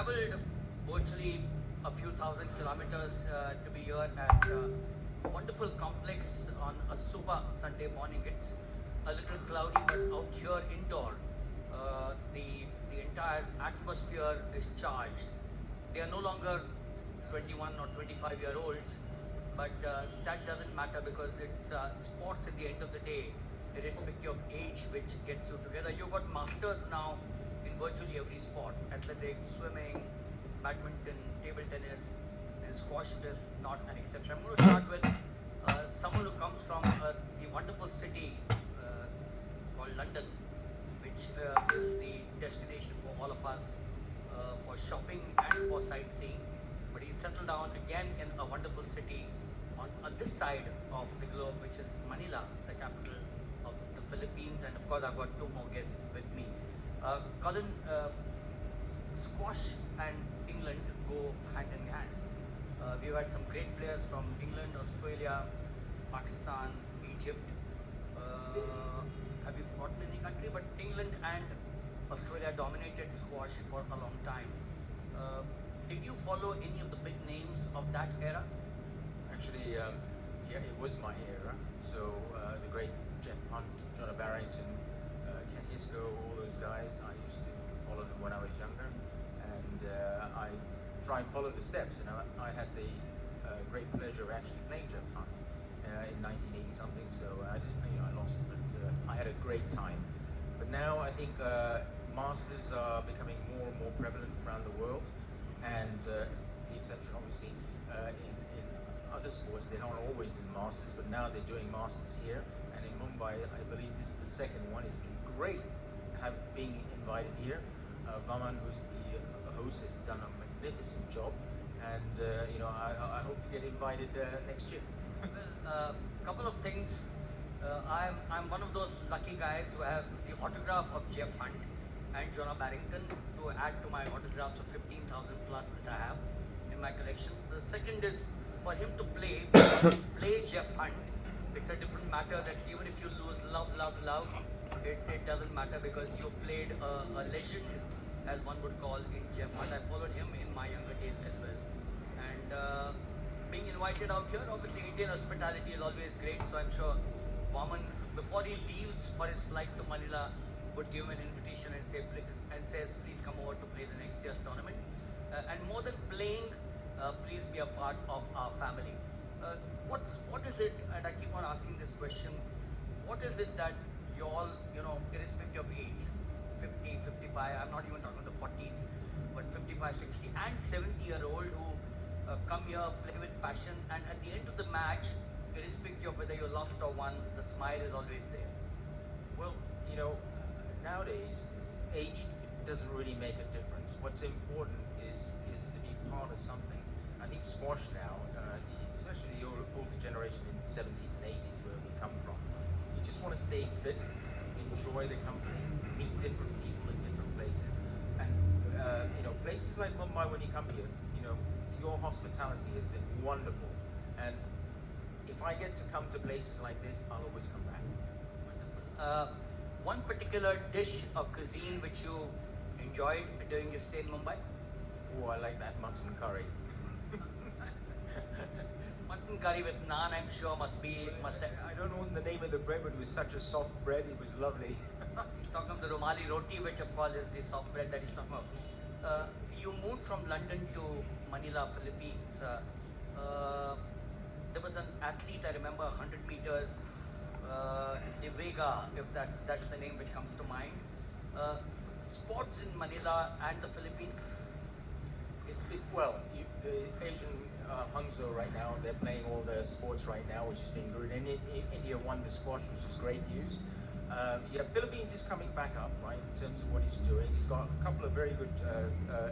traveled virtually a few thousand kilometers to be here at a wonderful complex on a super Sunday morning. It's a little cloudy, but out here indoor, the entire atmosphere is charged. They are no longer 21 or 25-year-olds, but that doesn't matter because it's sports at the end of the day, irrespective of age, which gets you together. You've got masters now in virtually every sport: athletics, swimming, badminton, table tennis, and squash is not an exception. I'm going to start with someone who comes from the wonderful city called London, which is the destination for all of us for shopping and for sightseeing. But he's settled down again in a wonderful city on this side of the globe, which is Manila, the capital of the Philippines. And of course, I've got two more guests with me. Colin, squash and England go hand in hand. We've had some great players from England, Australia, Pakistan, Egypt. Have you forgotten any country? But England and Australia dominated squash for a long time. Did you follow any of the big names of that era? Actually, yeah, it was my era. So the great Jeff Hunt, John Barrington, Ken Hisco, all those guys, I used to follow them when I was younger, and I try and follow the steps. And I had the great pleasure of actually playing Jeff Hunt in 1980 something. So I didn't, I lost, but I had a great time. But now I think masters are becoming more and more prevalent around the world, and the exception obviously in other sports, they're not always in masters, but now they're doing masters here. And in Mumbai, I believe this is the second one. It's been great being invited here. Vaman, who's the host, has done a magnificent job, and I hope to get invited next year. Well, couple of things. I'm one of those lucky guys who has the autograph of Jeff Hunt and Jonah Barrington to add to my autographs of 15,000 plus that I have in my collection. The second is for him to play Jeff Hunt. It's a different matter that even if you lose love, it doesn't matter because you played a legend, as one would call, in Jeff Hunt. I followed him in my younger days as well. And being invited out here, obviously Indian hospitality is always great, so I'm sure Vaman, before he leaves for his flight to Manila, would give him an invitation and says, please come over to play the next year's tournament. And more than playing, please be a part of our family. What is it, and I keep on asking this question, what is it that you all, irrespective of age, 50, 55, I'm not even talking the 40s, but 55, 60 and 70-year-old who come here, play with passion, and at the end of the match, irrespective of whether you lost or won, the smile is always there? Well, nowadays, age doesn't really make a difference. What's important is to be part of something. I think squash now, especially the older generation in the 70s and 80s where we come from, you just want to stay fit, enjoy the company, meet different people in different places. And, places like Mumbai, when you come here, your hospitality has been wonderful. And if I get to come to places like this, I'll always come back. Wonderful. One particular dish or cuisine which you enjoyed during your stay in Mumbai? Oh, I like that mutton curry. Mutton curry with naan, I'm sure must have. I don't know the name of the bread, but it was such a soft bread. It was lovely. He's talking of the Romali roti, which of course is the soft bread that he's talking about. You moved from London to Manila, Philippines. There was an athlete, I remember, 100 meters, De Vega, if that's the name which comes to mind. Sports in Manila and the Philippines? The Asian Hangzhou right now, they're playing all the sports right now, which has been good. And India won the squash, which is great news. Philippines is coming back up, right, in terms of what he's doing. He's got a couple of very good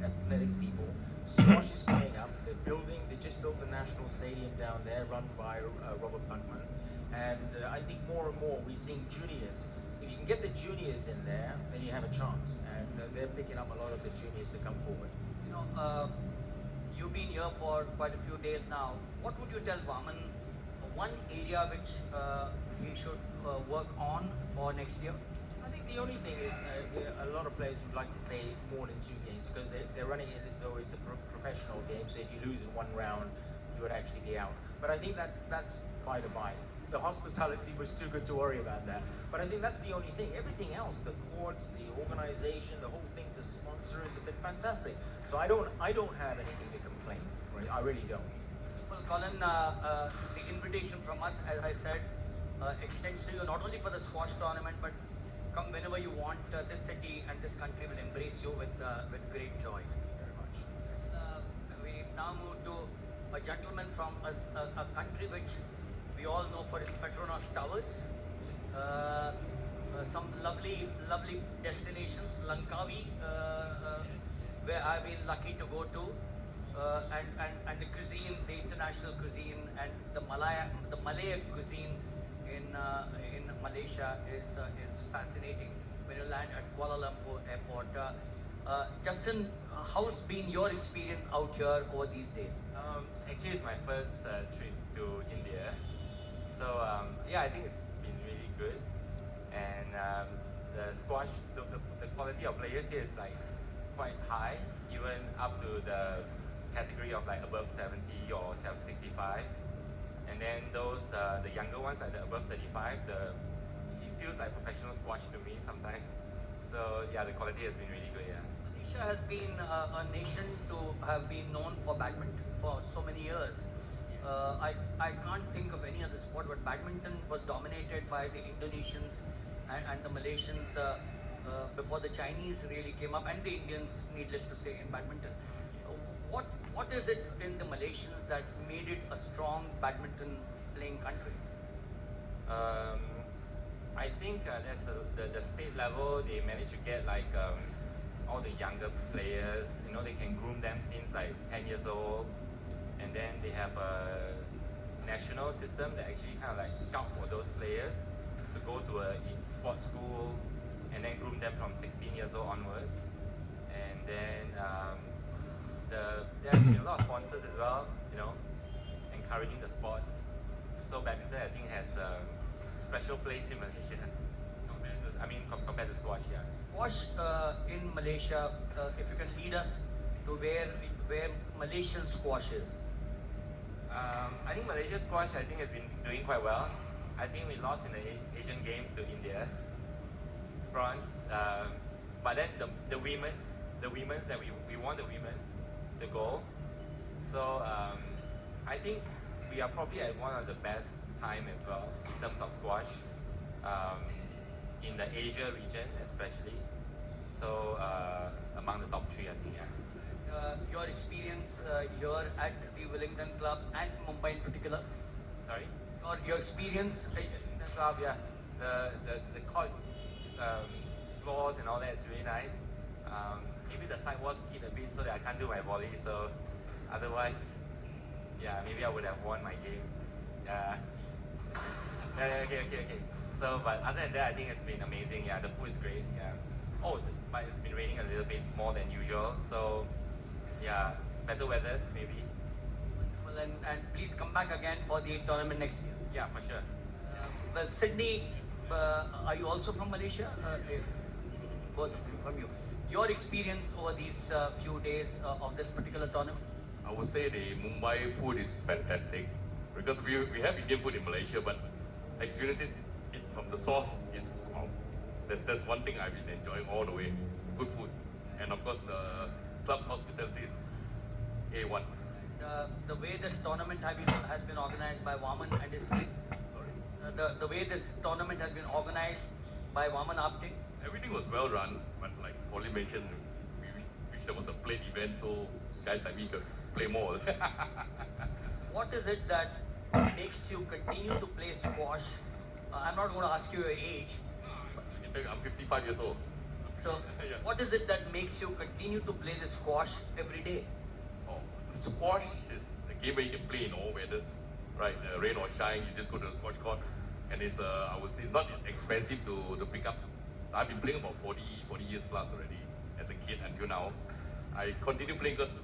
athletic people. Squash is coming up. They just built the national stadium down there, run by Robertson. And I think more and more we're seeing juniors. If you can get the juniors in there, then you have a chance. And they're picking up a lot of the juniors to come forward. You've been here for quite a few days now. What would you tell Vaman, one area which he should work on for next year? I think the only thing is a lot of players would like to play more than 2 games because they're running it as though it's a professional game. So if you lose in one round, you would actually be out. But I think that's by the by. The hospitality was too good to worry about that. But I think that's the only thing. Everything else, the courts, the organization, the whole things, the sponsors have been fantastic. So I don't have anything to complain. Right? I really don't. Well, Colin, the invitation from us, as I said, extends to you not only for the squash tournament, but come whenever you want. This city and this country will embrace you with great joy. Thank you very much. We now move to a gentleman from a country which we all know for its Petronas Towers. Some lovely destinations, Langkawi, where I've been lucky to go to, and the cuisine, the international cuisine, and the Malay cuisine in Malaysia is fascinating. When you land at Kuala Lumpur Airport, Justin, how's been your experience out here over these days? Actually, it's my first trip to India, so yeah, I think it's been really good. And the squash, the quality of players here is like quite high, even up to the category of like above 70 or 65. And then those the younger ones, like the above 35, it feels like professional squash to me sometimes. So yeah, the quality has been really good. Yeah. Malaysia has been a nation to have been known for badminton for so many years. I can't think of any other sport, but badminton was dominated by the Indonesians and the Malaysians before the Chinese really came up, and the Indians, needless to say, in badminton. What is it in the Malaysians that made it a strong badminton playing country? I think that's the state level. They managed to get like all the younger players. You know, they can groom them since like 10 years old, and then they have a national system that actually kind of like scout for those players to go to a sports school, and then groom them from 16 years old onwards. And then there's been a lot of sponsors as well, you know, encouraging the sports. So badminton, I think, has a special place in Malaysia. Compared to squash, yeah. Squash in Malaysia, if you can lead us to where Malaysian squash is. I think Malaysia squash, has been doing quite well. I think we lost in the Asian Games to India, bronze. But then the women's that we won the women's, the gold. So I think we are probably at one of the best time as well in terms of squash in the Asia region, especially. So among the top 3, I think. Yeah. Your experience here at the Wellington Club and Mumbai in particular. Sorry. Your experience In the club, yeah. The court floors and all that is really nice. Maybe the sidewalks skid a bit so that I can't do my volley. So otherwise, yeah, maybe I would have won my game. Okay. So, but other than that, I think it's been amazing. Yeah, the food is great. Yeah. But it's been raining a little bit more than usual. So, yeah, better weathers maybe. Well, and please come back again for the tournament next year. Yeah, for sure. Well, Sidney, are you also from Malaysia? Both of you, from you. Your experience over these few days of this particular tournament? I would say the Mumbai food is fantastic because we have Indian food in Malaysia, but experiencing it from the source is wow. That's one thing I've been enjoying all the way. Good food, and of course the club's hospitality is A1. The way this tournament has been organized by Vaman and his team. Sorry. The way this tournament has been organized by Vaman Apte. Everything was well run, but like Colin mentioned, we wish there was a plate event so guys like me could play more. What is it that makes you continue to play squash? I'm not going to ask you your age. In fact, I'm 55 years old. So, Yeah. what is it that makes you continue to play the squash every day? Oh, squash is a game where you can play in all weathers, right? Rain or shine, you just go to the squash court, and it's I would say not expensive to pick up. I've been playing about 40 years plus already as a kid until now. I continue playing because